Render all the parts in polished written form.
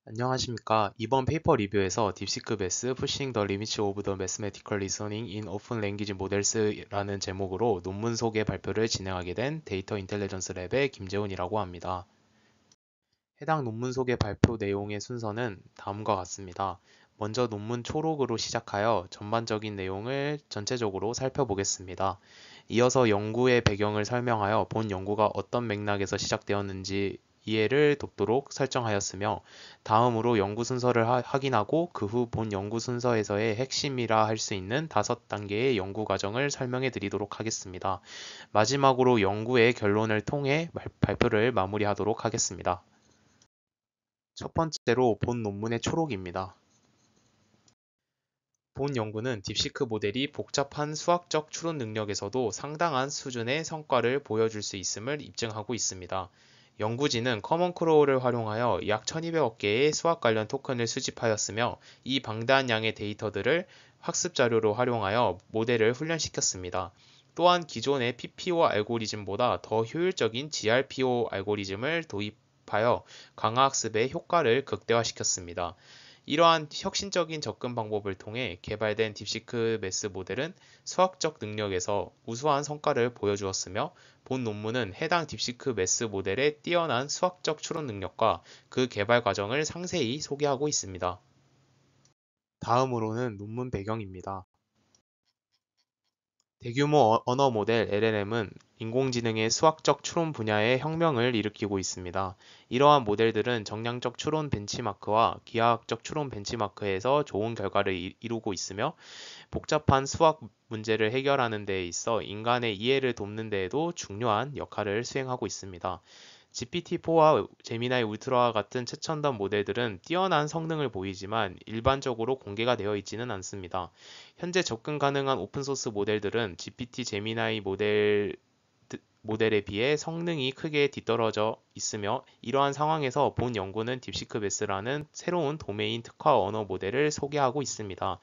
안녕하십니까. 이번 페이퍼 리뷰에서 딥시크 매스 Pushing the Limits of the Mathematical Reasoning in Open Language Models라는 제목으로 논문 소개 발표를 진행하게 된 데이터 인텔리전스 랩의 김재훈이라고 합니다. 해당 논문 소개 발표 내용의 순서는 다음과 같습니다. 먼저 논문 초록으로 시작하여 전반적인 내용을 전체적으로 살펴보겠습니다. 이어서 연구의 배경을 설명하여 본 연구가 어떤 맥락에서 시작되었는지 이해를 돕도록 설정하였으며, 다음으로 연구 순서를 확인하고 그 후 본 연구 순서에서의 핵심이라 할 수 있는 5단계의 연구 과정을 설명해 드리도록 하겠습니다. 마지막으로 연구의 결론을 통해 발표를 마무리하도록 하겠습니다. 첫 번째로 본 논문의 초록입니다. 본 연구는 딥시크 모델이 복잡한 수학적 추론 능력에서도 상당한 수준의 성과를 보여줄 수 있음을 입증하고 있습니다. 연구진은 커먼 크로우를 활용하여 약 1200억 개의 수학 관련 토큰을 수집하였으며, 이 방대한 양의 데이터들을 학습 자료로 활용하여 모델을 훈련시켰습니다. 또한 기존의 PPO 알고리즘보다 더 효율적인 GRPO 알고리즘을 도입하여 강화학습의 효과를 극대화시켰습니다. 이러한 혁신적인 접근 방법을 통해 개발된 딥시크 매스 모델은 수학적 능력에서 우수한 성과를 보여주었으며, 본 논문은 해당 딥시크 매스 모델의 뛰어난 수학적 추론 능력과 그 개발 과정을 상세히 소개하고 있습니다. 다음으로는 논문 배경입니다. 대규모 언어 모델 LLM은 인공지능의 수학적 추론 분야에 혁명을 일으키고 있습니다. 이러한 모델들은 정량적 추론 벤치마크와 기하학적 추론 벤치마크에서 좋은 결과를 이루고 있으며, 복잡한 수학 문제를 해결하는 데 있어 인간의 이해를 돕는 데에도 중요한 역할을 수행하고 있습니다. GPT-4와 제미나이 울트라와 같은 최첨단 모델들은 뛰어난 성능을 보이지만 일반적으로 공개가 되어 있지는 않습니다. 현재 접근 가능한 오픈소스 모델들은 GPT 제미나이 모델에 비해 성능이 크게 뒤떨어져 있으며, 이러한 상황에서 본 연구는 딥시크 매스라는 새로운 도메인 특화 언어 모델을 소개하고 있습니다.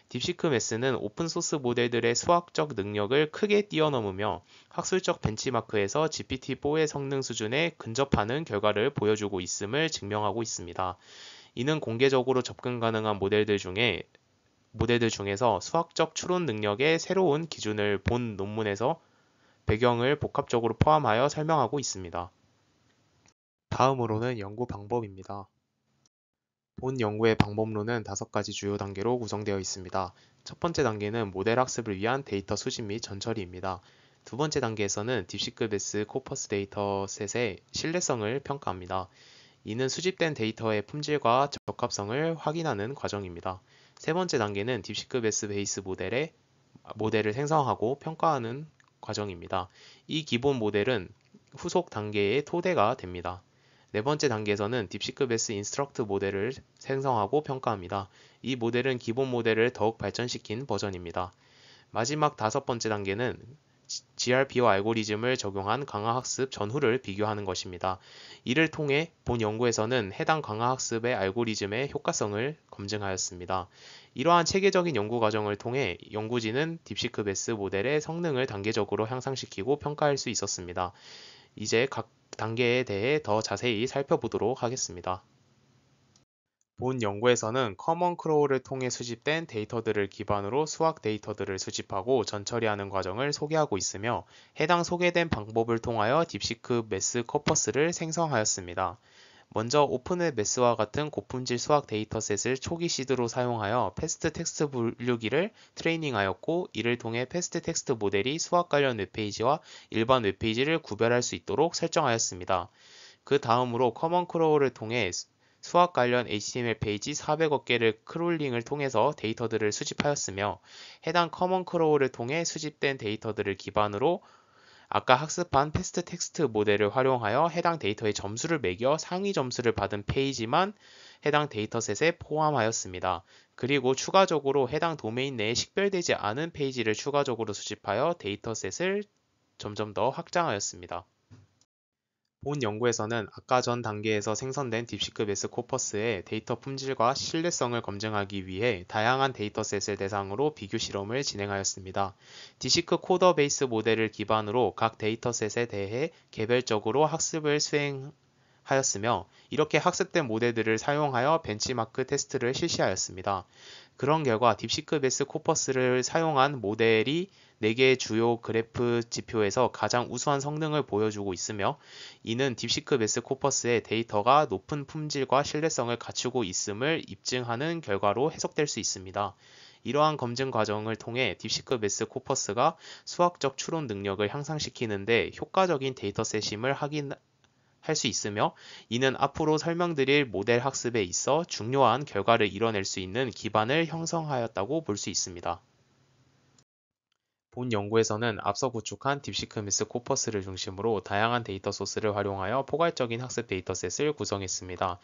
딥시크 매스는 오픈소스 모델들의 수학적 능력을 크게 뛰어넘으며 학술적 벤치마크에서 GPT-4의 성능 수준에 근접하는 결과를 보여주고 있음을 증명하고 있습니다. 이는 공개적으로 접근 가능한 모델들 중에서 수학적 추론 능력의 새로운 기준을 본 논문에서 배경을 복합적으로 포함하여 설명하고 있습니다. 다음으로는 연구 방법입니다. 본 연구의 방법론은 5가지 주요 단계로 구성되어 있습니다. 첫 번째 단계는 모델 학습을 위한 데이터 수집 및 전처리입니다. 두 번째 단계에서는 딥시크 매스 코퍼스 데이터셋의 신뢰성을 평가합니다. 이는 수집된 데이터의 품질과 적합성을 확인하는 과정입니다. 세 번째 단계는 딥시크 매스 베이스 모델을 생성하고 평가하는 과정입니다. 이 기본 모델은 후속 단계의 토대가 됩니다. 네 번째 단계에서는 딥시크 매스 인스트럭트 모델을 생성하고 평가합니다. 이 모델은 기본 모델을 더욱 발전시킨 버전입니다. 마지막 5번째 단계는 GRPO 알고리즘을 적용한 강화학습 전후를 비교하는 것입니다. 이를 통해 본 연구에서는 해당 강화학습의 알고리즘의 효과성을 검증하였습니다. 이러한 체계적인 연구 과정을 통해 연구진은 딥시크 매스 모델의 성능을 단계적으로 향상시키고 평가할 수 있었습니다. 이제 각 단계에 대해 더 자세히 살펴보도록 하겠습니다. 본 연구에서는 커먼 크로우를 통해 수집된 데이터들을 기반으로 수학 데이터들을 수집하고 전처리하는 과정을 소개하고 있으며, 해당 소개된 방법을 통하여 딥시크 매스 코퍼스를 생성하였습니다. 먼저 오픈웹 매스와 같은 고품질 수학 데이터셋을 초기 시드로 사용하여 패스트 텍스트 분류기를 트레이닝하였고, 이를 통해 패스트 텍스트 모델이 수학 관련 웹페이지와 일반 웹페이지를 구별할 수 있도록 설정하였습니다. 그 다음으로 커먼 크로우를 통해 수학 관련 HTML 페이지 400억 개를 크롤링을 통해서 데이터들을 수집하였으며, 해당 커먼 크로우를 통해 수집된 데이터들을 기반으로 아까 학습한 패스트 텍스트 모델을 활용하여 해당 데이터의 점수를 매겨 상위 점수를 받은 페이지만 해당 데이터셋에 포함하였습니다. 그리고 추가적으로 해당 도메인 내에 식별되지 않은 페이지를 추가적으로 수집하여 데이터셋을 점점 더 확장하였습니다. 본 연구에서는 아까 전 단계에서 생성된 딥시크 매스 코퍼스의 데이터 품질과 신뢰성을 검증하기 위해 다양한 데이터셋을 대상으로 비교 실험을 진행하였습니다. 딥시크 코더 베이스 모델을 기반으로 각 데이터셋에 대해 개별적으로 학습을 수행하여 하였으며 이렇게 학습된 모델들을 사용하여 벤치마크 테스트를 실시하였습니다. 그런 결과 딥시크베스 코퍼스를 사용한 모델이 4개의 주요 그래프 지표에서 가장 우수한 성능을 보여주고 있으며 이는 딥시크베스 코퍼스의 데이터가 높은 품질과 신뢰성을 갖추고 있음을 입증하는 결과로 해석될 수 있습니다. 이러한 검증 과정을 통해 딥시크베스 코퍼스가 수학적 추론 능력을 향상시키는 데 효과적인 데이터셋임을 할 수 있으며 이는 앞으로 설명드릴 모델 학습에 있어 중요한 결과를 이뤄낼 수 있는 기반을 형성하였다고 볼 수 있습니다. 본 연구에서는 앞서 구축한 딥시크메스 코퍼스를 중심으로 다양한 데이터 소스를 활용하여 포괄적인 학습 데이터셋을 구성했습니다.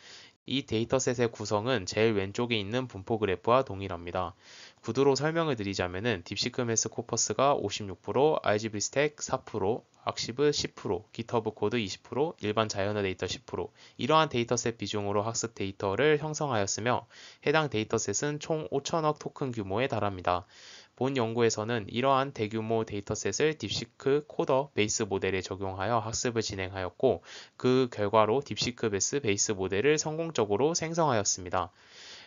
이 데이터셋의 구성은 제일 왼쪽에 있는 분포 그래프와 동일합니다. 구두로 설명을 드리자면 딥시크메스 코퍼스가 56%, RGB 스택 4%, 악시브 10%, GitHub 코드 20%, 일반 자연어 데이터 10%, 이러한 데이터셋 비중으로 학습 데이터를 형성하였으며 해당 데이터셋은 총 5천억 토큰 규모에 달합니다. 본 연구에서는 이러한 대규모 데이터셋을 딥시크 코더 베이스 모델에 적용하여 학습을 진행하였고 그 결과로 딥시크베스 베이스 모델을 성공적으로 생성하였습니다.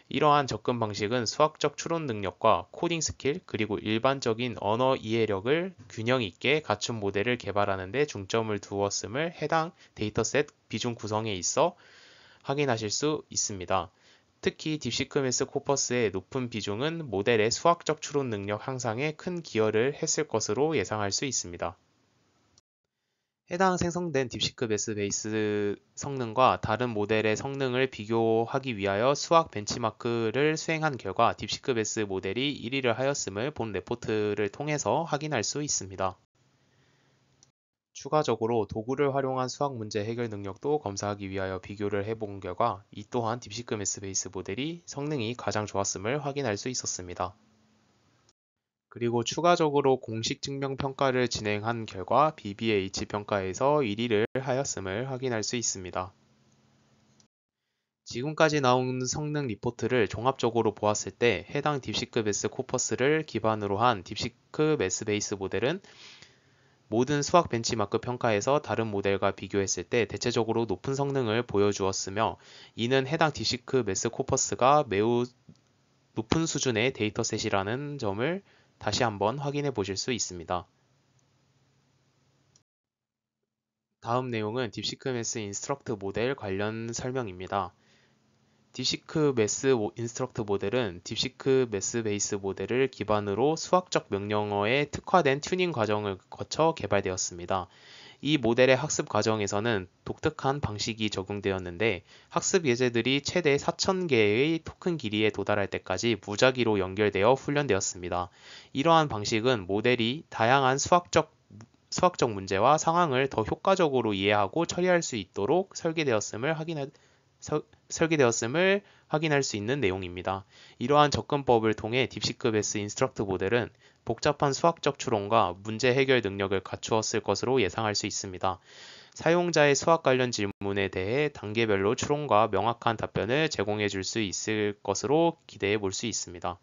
이러한 접근 방식은 수학적 추론 능력과 코딩 스킬 그리고 일반적인 언어 이해력을 균형 있게 갖춘 모델을 개발하는 데 중점을 두었음을 해당 데이터셋 비중 구성에 있어 확인하실 수 있습니다. 특히 딥시크메스 코퍼스의 높은 비중은 모델의 수학적 추론 능력 향상에 큰 기여를 했을 것으로 예상할 수 있습니다. 해당 생성된 딥시크메스 베이스 성능과 다른 모델의 성능을 비교하기 위하여 수학 벤치마크를 수행한 결과 딥시크메스 모델이 1위를 하였음을 본 레포트를 통해서 확인할 수 있습니다. 추가적으로 도구를 활용한 수학 문제 해결 능력도 검사하기 위하여 비교를 해본 결과 이 또한 딥시크메스 베이스 모델이 성능이 가장 좋았음을 확인할 수 있었습니다. 그리고 추가적으로 공식 증명 평가를 진행한 결과 BBH 평가에서 1위를 하였음을 확인할 수 있습니다. 지금까지 나온 성능 리포트를 종합적으로 보았을 때 해당 딥시크메스 코퍼스를 기반으로 한 딥시크메스 베이스 모델은 모든 수학 벤치마크 평가에서 다른 모델과 비교했을 때 대체적으로 높은 성능을 보여주었으며 이는 해당 딥시크메스 코퍼스가 매우 높은 수준의 데이터셋이라는 점을 다시 한번 확인해 보실 수 있습니다. 다음 내용은 딥시크메스 인스트럭트 모델 관련 설명입니다. 딥시크메스 인스트럭트 모델은 딥시크메스 베이스 모델을 기반으로 수학적 명령어에 특화된 튜닝 과정을 거쳐 개발되었습니다. 이 모델의 학습 과정에서는 독특한 방식이 적용되었는데 학습 예제들이 최대 4,000개의 토큰 길이에 도달할 때까지 무작위로 연결되어 훈련되었습니다. 이러한 방식은 모델이 다양한 수학적 문제와 상황을 더 효과적으로 이해하고 처리할 수 있도록 설계되었음을 확인할 수 있는 내용입니다. 이러한 접근법을 통해 딥시크메스 인스트럭트 모델은 복잡한 수학적 추론과 문제 해결 능력을 갖추었을 것으로 예상할 수 있습니다. 사용자의 수학 관련 질문에 대해 단계별로 추론과 명확한 답변을 제공해 줄 수 있을 것으로 기대해 볼 수 있습니다.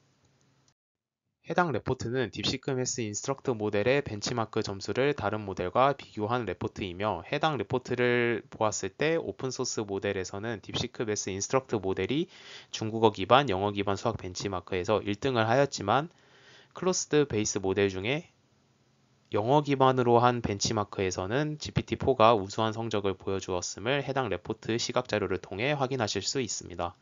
해당 레포트는 딥시크메스 인스트럭트 모델의 벤치마크 점수를 다른 모델과 비교한 레포트이며 해당 레포트를 보았을 때 오픈소스 모델에서는 딥시크메스 인스트럭트 모델이 중국어 기반, 영어 기반 수학 벤치마크에서 1등을 하였지만 클로스드 베이스 모델 중에 영어 기반으로 한 벤치마크에서는 GPT-4가 우수한 성적을 보여주었음을 해당 레포트 시각 자료를 통해 확인하실 수 있습니다.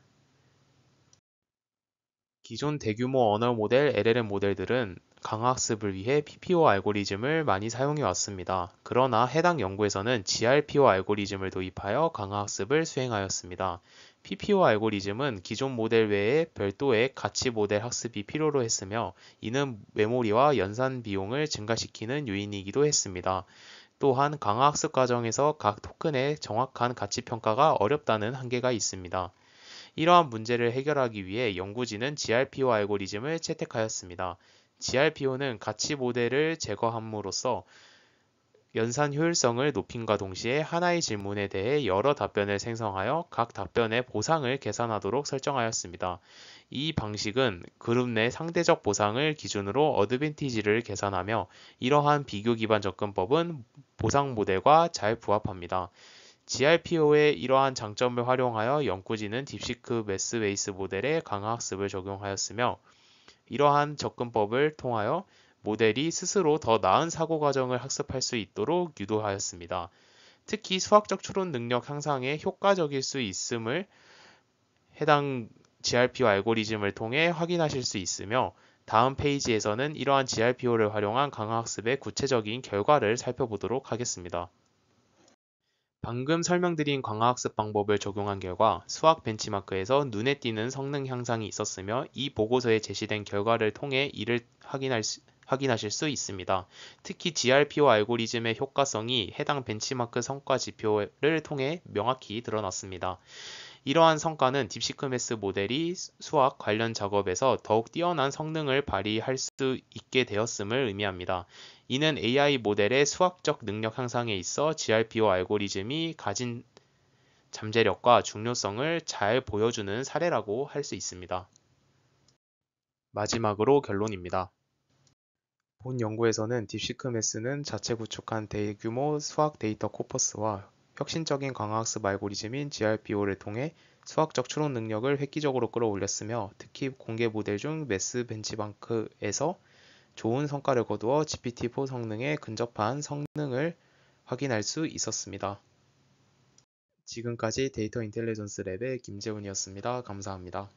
기존 대규모 언어 모델 LLM 모델들은 강화학습을 위해 PPO 알고리즘을 많이 사용해 왔습니다. 그러나 해당 연구에서는 GRPO 알고리즘을 도입하여 강화학습을 수행하였습니다. PPO 알고리즘은 기존 모델 외에 별도의 가치 모델 학습이 필요로 했으며 이는 메모리와 연산 비용을 증가시키는 요인이기도 했습니다. 또한 강화학습 과정에서 각 토큰의 정확한 가치 평가가 어렵다는 한계가 있습니다. 이러한 문제를 해결하기 위해 연구진은 GRPO 알고리즘을 채택하였습니다. GRPO는 가치 모델을 제거함으로써 연산 효율성을 높임과 동시에 하나의 질문에 대해 여러 답변을 생성하여 각 답변의 보상을 계산하도록 설정하였습니다. 이 방식은 그룹 내 상대적 보상을 기준으로 어드밴티지를 계산하며 이러한 비교 기반 접근법은 보상 모델과 잘 부합합니다. GRPO의 이러한 장점을 활용하여 연구진은 딥시크 매스 베이스 모델에 강화학습을 적용하였으며 이러한 접근법을 통하여 모델이 스스로 더 나은 사고 과정을 학습할 수 있도록 유도하였습니다. 특히 수학적 추론 능력 향상에 효과적일 수 있음을 해당 GRPO 알고리즘을 통해 확인하실 수 있으며 다음 페이지에서는 이러한 GRPO를 활용한 강화학습의 구체적인 결과를 살펴보도록 하겠습니다. 방금 설명드린 강화학습 방법을 적용한 결과 수학 벤치마크에서 눈에 띄는 성능 향상이 있었으며 이 보고서에 제시된 결과를 통해 이를 확인하실 수 있습니다. 특히 GRPO 알고리즘의 효과성이 해당 벤치마크 성과 지표를 통해 명확히 드러났습니다. 이러한 성과는 딥시크매스 모델이 수학 관련 작업에서 더욱 뛰어난 성능을 발휘할 수 있게 되었음을 의미합니다. 이는 AI 모델의 수학적 능력 향상에 있어 GRPO 알고리즘이 가진 잠재력과 중요성을 잘 보여주는 사례라고 할 수 있습니다. 마지막으로 결론입니다. 본 연구에서는 딥시크매스는 자체 구축한 대규모 수학 데이터 코퍼스와 혁신적인 강화학습 알고리즘인 GRPO를 통해 수학적 추론 능력을 획기적으로 끌어올렸으며 특히 공개 모델 중 매스 벤치마크에서 좋은 성과를 거두어 GPT-4 성능에 근접한 성능을 확인할 수 있었습니다. 지금까지 데이터 인텔리전스 랩의 김재훈이었습니다. 감사합니다.